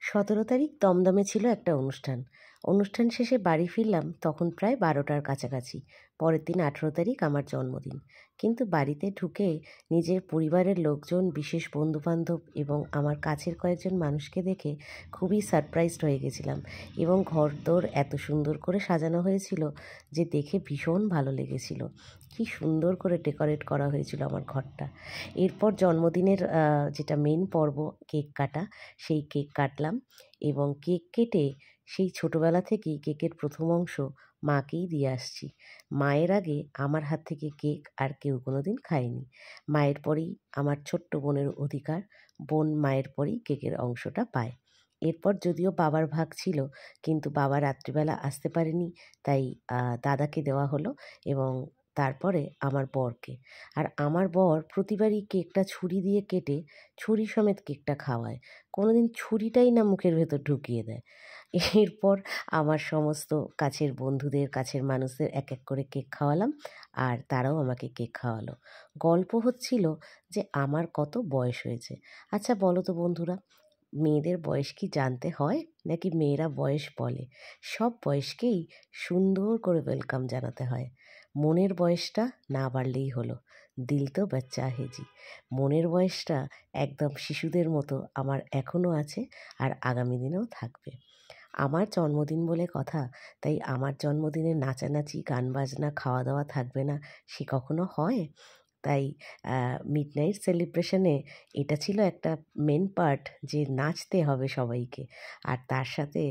17 তারিখ দমদমে ছিল একটা অনুষ্ঠান। অনুষ্ঠান শেষে বাড়ি ফিরলাম তখন প্রায় 12টার কাছাকাছি। পরের দিন 18 তারিখ আমার জন্মদিন। কিন্তু বাড়িতে ঢুকে নিজের পরিবারের লোকজন, বিশেষ বন্ধুবান্ধব এবং আমার কাছের কয়েকজন মানুষকে দেখে খুবই সারপ্রাইজড হয়ে গেছিলাম এবং ঘরদোর এত সুন্দর করে সাজানো হয়েছিল যে দেখে ভীষণ ভালো লেগেছিল। কি সুন্দর করে ডেকোরেট করা হয়েছিল আমার ঘরটা। এরপর জন্মদিনের যেটা মেন পর্ব, কেক কাটা, সেই কেক কাটলাম এবং কেক কেটে সেই ছোটোবেলা থেকেই কেকের প্রথম অংশ মাকেই দিয়ে আসছি। মায়ের আগে আমার হাত থেকে কেক আর কেউ কোনো দিন খায়নি। মায়ের পরেই আমার ছোট্ট বোনের অধিকার, বোন মায়ের পরেই কেকের অংশটা পায়। এরপর যদিও বাবার ভাগ ছিল, কিন্তু বাবা রাত্রিবেলা আসতে পারেনি, তাই দাদাকে দেওয়া হলো এবং তারপরে আমার বরকে। আর আমার বর প্রতিবারই কেকটা ছুরি দিয়ে কেটে ছুরি সমেত কেকটা খাওয়ায়, কোনো দিন ছুরিটাই না মুখের ভেতর ঢুকিয়ে দেয়। এরপর আমার সমস্ত কাছের বন্ধুদের, কাছের মানুষদের এক এক করে কেক খাওয়ালাম আর তারাও আমাকে কেক খাওয়ালো। গল্প হচ্ছিল যে আমার কত বয়স হয়েছে। আচ্ছা বলো তো বন্ধুরা, মেয়েদের বয়স কি জানতে হয় নাকি মেয়েরা বয়স বলে? সব বয়সকেই সুন্দর করে ওয়েলকাম জানাতে হয়। মনের বয়সটা না বাড়লেই হলো। দিল তো বাচ্চা হে জি। মনের বয়সটা একদম শিশুদের মতো আমার এখনও আছে আর আগামী দিনেও থাকবে। আমার জন্মদিন বলে কথা, তাই আমার জন্মদিনে নাচানাচি, গান বাজনা, খাওয়া দাওয়া থাকবে না সে কখনো হয়? তাই মিডনাইট সেলিব্রেশনে এটা ছিল একটা মেন পার্ট, যে নাচতে হবে সবাইকে। আর তার সাথে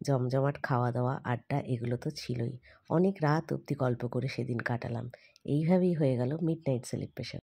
জমজমাট খাওয়া দাওয়া, আড্ডা এগুলো তো ছিলই। অনেক রাত অবধি গল্প করে সেদিন কাটালাম। এইভাবেই হয়ে গেল মিডনাইট সেলিব্রেশন।